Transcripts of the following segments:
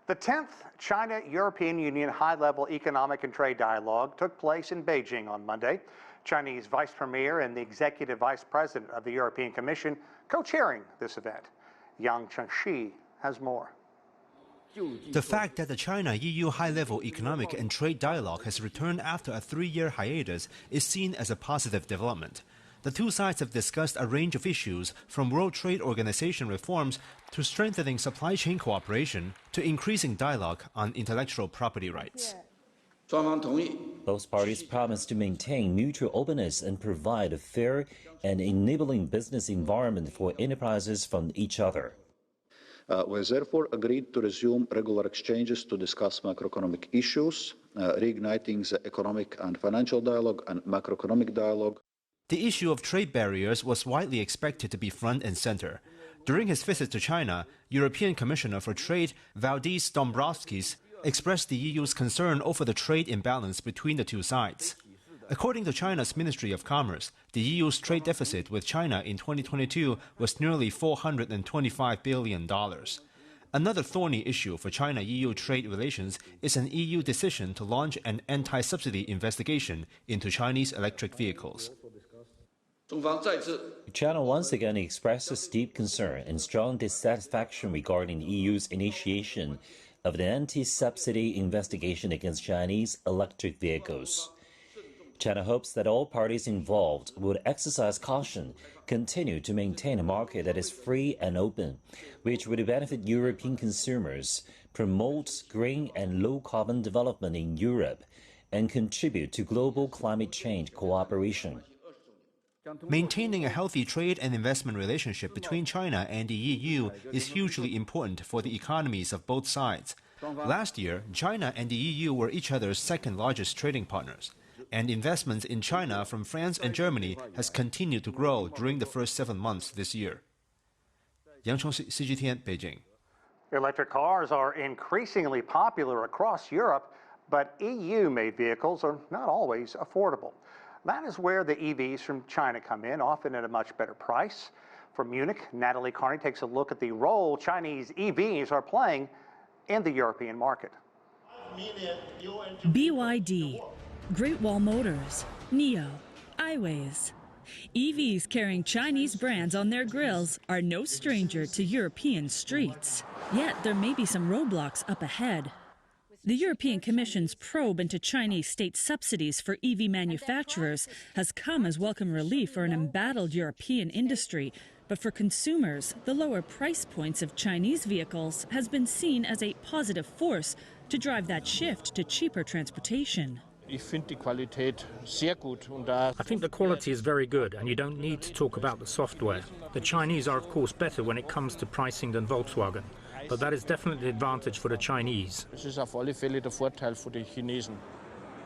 The 10th China-European Union high-level economic and trade dialogue took place in Beijing on Monday. Chinese Vice Premier and the Executive Vice President of the European Commission co-chairing this event. Yang Chengxi has more. The fact that the China-EU high-level economic and trade dialogue has returned after a 3-year hiatus is seen as a positive development. The two sides have discussed a range of issues, from World Trade Organization reforms to strengthening supply chain cooperation to increasing dialogue on intellectual property rights. Both parties promised to maintain mutual openness and provide a fair and enabling business environment for enterprises from each other. We therefore agreed to resume regular exchanges to discuss macroeconomic issues, reigniting the economic and financial dialogue and macroeconomic dialogue. The issue of trade barriers was widely expected to be front and center. During his visit to China, European Commissioner for Trade Valdis Dombrovskis expressed the EU's concern over the trade imbalance between the two sides. According to China's Ministry of Commerce, the EU's trade deficit with China in 2022 was nearly $425 billion. Another thorny issue for China-EU trade relations is an EU decision to launch an anti-subsidy investigation into Chinese electric vehicles. China once again expresses deep concern and strong dissatisfaction regarding the EU's initiation of an anti-subsidy investigation against Chinese electric vehicles. China hopes that all parties involved would exercise caution, continue to maintain a market that is free and open, which would benefit European consumers, promote green and low-carbon development in Europe, and contribute to global climate change cooperation. Maintaining a healthy trade and investment relationship between China and the EU is hugely important for the economies of both sides. Last year, China and the EU were each other's second-largest trading partners, and investments in China from France and Germany has continued to grow during the first 7 months this year. Yang Chengxi, CGTN, Beijing. Electric cars are increasingly popular across Europe, but EU-made vehicles are not always affordable. That is where the EVs from China come in, often at a much better price. From Munich, Natalie Carney takes a look at the role Chinese EVs are playing in the European market. BYD, Great Wall Motors, NIO, iWays. EVs carrying Chinese brands on their grills are no stranger to European streets. Yet there may be some roadblocks up ahead. The European Commission's probe into Chinese state subsidies for EV manufacturers has come as welcome relief for an embattled European industry. But for consumers, the lower price points of Chinese vehicles has been seen as a positive force to drive that shift to cheaper transportation. I think the quality is very good, and you don't need to talk about the software. The Chinese are, of course, better when it comes to pricing than Volkswagen, but that is definitely an advantage for the Chinese.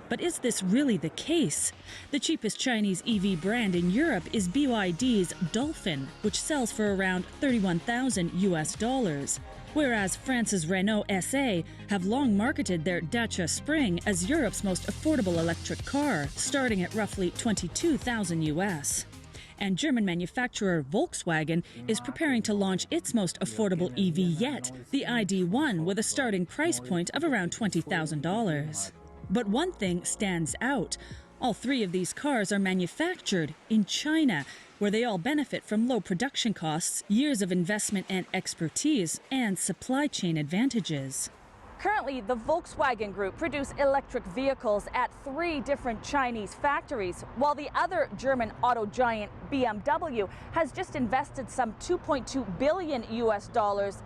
But is this really the case? The cheapest Chinese EV brand in Europe is BYD's Dolphin, which sells for around $31,000 US. Whereas France's Renault SA have long marketed their Dacia Spring as Europe's most affordable electric car, starting at roughly $22,000 US. And German manufacturer Volkswagen is preparing to launch its most affordable EV yet, the ID.1, with a starting price point of around $20,000. But one thing stands out. All three of these cars are manufactured in China, where they all benefit from low production costs, years of investment and expertise, and supply chain advantages. Currently, the Volkswagen Group produce electric vehicles at 3 different Chinese factories, while the other German auto giant BMW has just invested some $2.2 billion US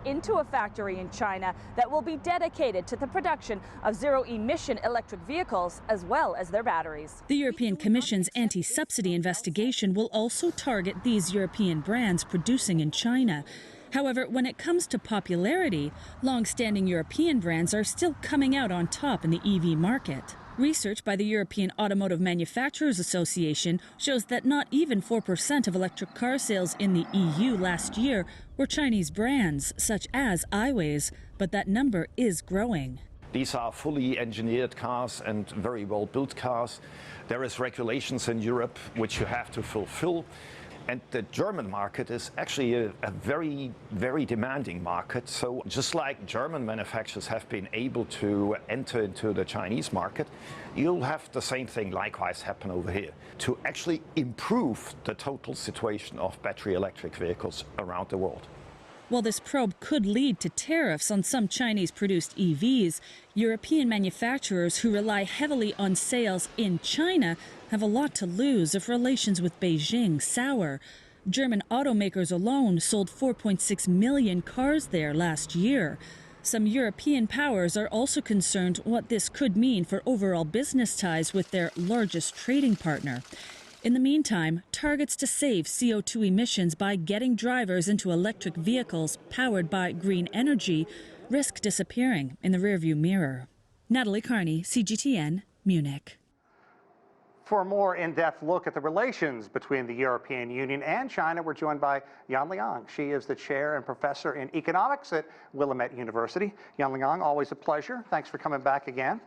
into a factory in China that will be dedicated to the production of zero-emission electric vehicles as well as their batteries. The European Commission's anti-subsidy investigation will also target these European brands producing in China. However, when it comes to popularity, long-standing European brands are still coming out on top in the EV market. Research by the European Automotive Manufacturers Association shows that not even 4% of electric car sales in the EU last year were Chinese brands, such as iWays, but that number is growing. These are fully engineered cars and very well-built cars. There is regulations in Europe which you have to fulfill. And the German market is actually a very, very demanding market. So just like German manufacturers have been able to enter into the Chinese market, you'll have the same thing likewise happen over here to actually improve the total situation of battery electric vehicles around the world. While this probe could lead to tariffs on some Chinese-produced EVs, European manufacturers who rely heavily on sales in China have a lot to lose if relations with Beijing sour. German automakers alone sold 4.6 million cars there last year. Some European powers are also concerned what this could mean for overall business ties with their largest trading partner. In the meantime, targets to save CO2 emissions by getting drivers into electric vehicles powered by green energy risk disappearing in the rearview mirror. Natalie Carney, CGTN, Munich. For a more in-depth look at the relations between the European Union and China, we're joined by Yan Liang. She is the chair and professor in economics at Willamette University. Yan Liang, always a pleasure. Thanks for coming back again.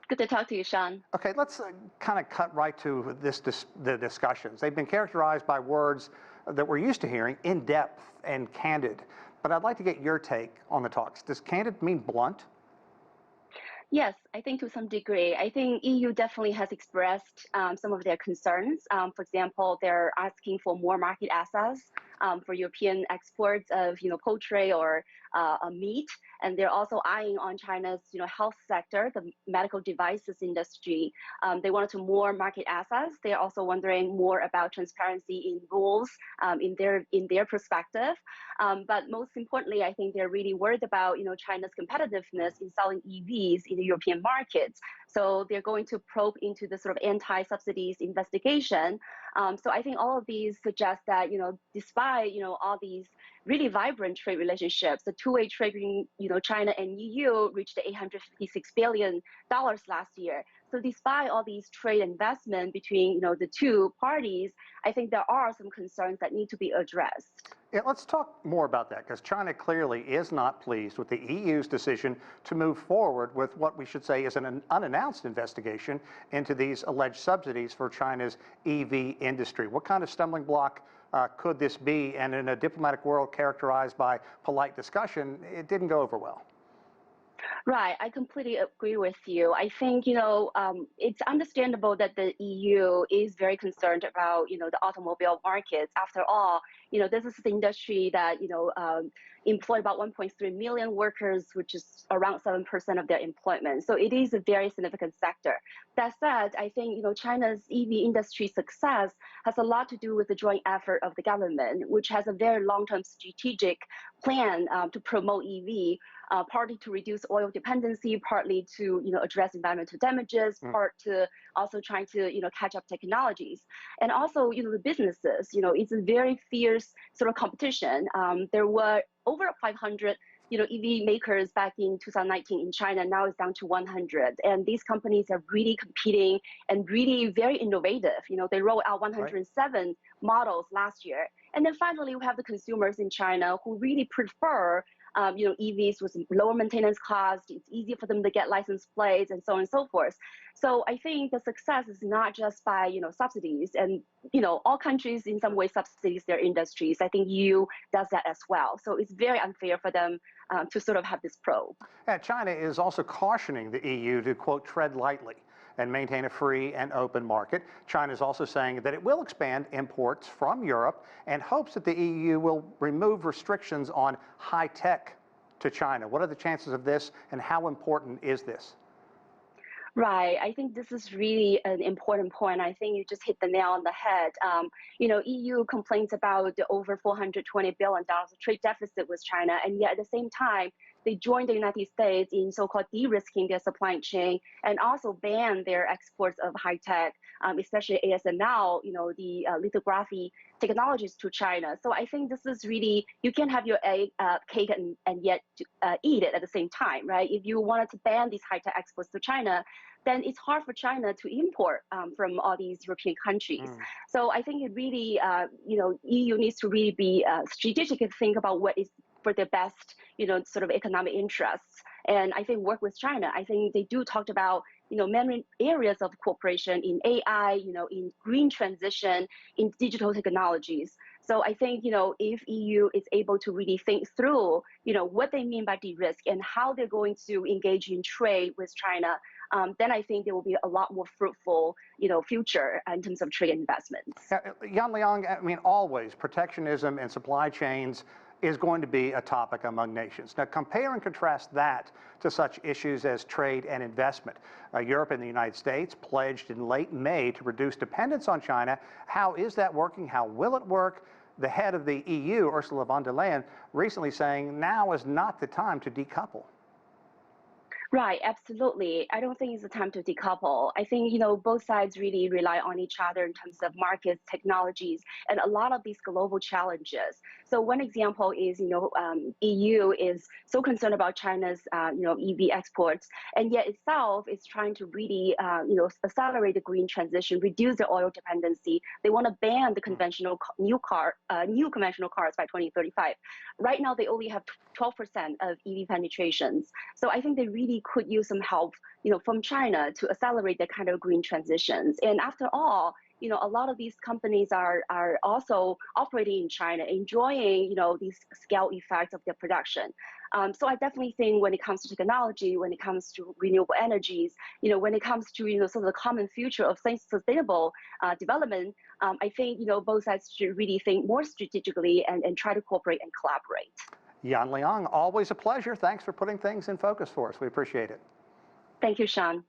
Good to talk to you, Sean. Okay, let's kind of cut right to the discussions. They've been characterized by words that we're used to hearing, in-depth and candid. But I'd like to get your take on the talks. Does candid mean blunt? Yes, I think to some degree. I think EU definitely has expressed some of their concerns. For example, they're asking for more market access for European exports of poultry or meat, and they're also eyeing on China's health sector, the medical devices industry. They wanted more market access. They're also wondering more about transparency in rules in their perspective. But most importantly, I think they're really worried about China's competitiveness in selling EVs in the European markets. So they're going to probe into the sort of anti-subsidies investigation. So I think all of these suggest that despite all these really vibrant trade relationships, the two-way trade between China and EU reached $856 billion last year. So despite all these trade investment between the two parties, I think there are some concerns that need to be addressed. Yeah, let's talk more about that, because China clearly is not pleased with the EU's decision to move forward with what we should say is an unannounced investigation into these alleged subsidies for China's EV industry. What kind of stumbling block could this be? And in a diplomatic world characterized by polite discussion, it didn't go over well. Right, I completely agree with you. I think, it's understandable that the EU is very concerned about, the automobile markets. After all, this is the industry that, employ about 1.3 million workers, which is around 7% of their employment. So it is a very significant sector. That said, I think, China's EV industry success has a lot to do with the joint effort of the government, which has a very long-term strategic plan to promote EV. Partly to reduce oil dependency, partly to address environmental damages, part to also trying to catch up technologies, and also the businesses. It's a very fierce sort of competition. There were over 500 EV makers back in 2019 in China. Now it's down to 100, and these companies are really competing and really very innovative. They rolled out 107 models last year, and then finally we have the consumers in China who really prefer EVs with lower maintenance costs. It's easier for them to get license plates and so on and so forth. So I think the success is not just by subsidies, and all countries in some way subsidize their industries. I think EU does that as well. So it's very unfair for them to sort of have this probe. Yeah, China is also cautioning the EU to, quote, tread lightly and maintain a free and open market. China is also saying that it will expand imports from Europe and hopes that the EU will remove restrictions on high tech to China. What are the chances of this, and how important is this? Right. I think this is really an important point. I think you just hit the nail on the head. EU complains about the over $420 billion trade deficit with China, and yet at the same time, they joined the United States in so-called de-risking their supply chain and also ban their exports of high-tech, especially ASML, the lithography technologies to China. So I think this is really, you can have your cake and yet eat it at the same time, right? If you wanted to ban these high-tech exports to China, then it's hard for China to import from all these European countries. So I think it really, EU needs to really be strategic and think about what is for their best, sort of economic interests. And I think work with China. I think they do talk about many areas of cooperation in AI, in green transition, in digital technologies. So I think, if EU is able to really think through, what they mean by de-risk and how they're going to engage in trade with China, then I think there will be a lot more fruitful, future in terms of trade investments. Yan Liang, I mean, always protectionism and supply chains is going to be a topic among nations. Now, compare and contrast that to such issues as trade and investment. Europe and the United States pledged in late May to reduce dependence on China. How is that working? How will it work? The head of the EU, Ursula von der Leyen, recently saying now is not the time to decouple. Right, absolutely. I don't think it's the time to decouple. I think, both sides really rely on each other in terms of markets, technologies, and a lot of these global challenges. So one example is, EU is so concerned about China's, EV exports, and yet itself is trying to really, accelerate the green transition, reduce the oil dependency. They want to ban the conventional new conventional cars by 2035. Right now, they only have 12% of EV penetrations. So I think they really could use some help, from China to accelerate that kind of green transitions. And after all, a lot of these companies are also operating in China, enjoying, these scale effects of their production. So I definitely think when it comes to technology, when it comes to renewable energies, when it comes to, sort of the common future of sustainable development, I think, both sides should really think more strategically and try to cooperate and collaborate. Yan Liang, always a pleasure. Thanks for putting things in focus for us. We appreciate it. Thank you, Sean.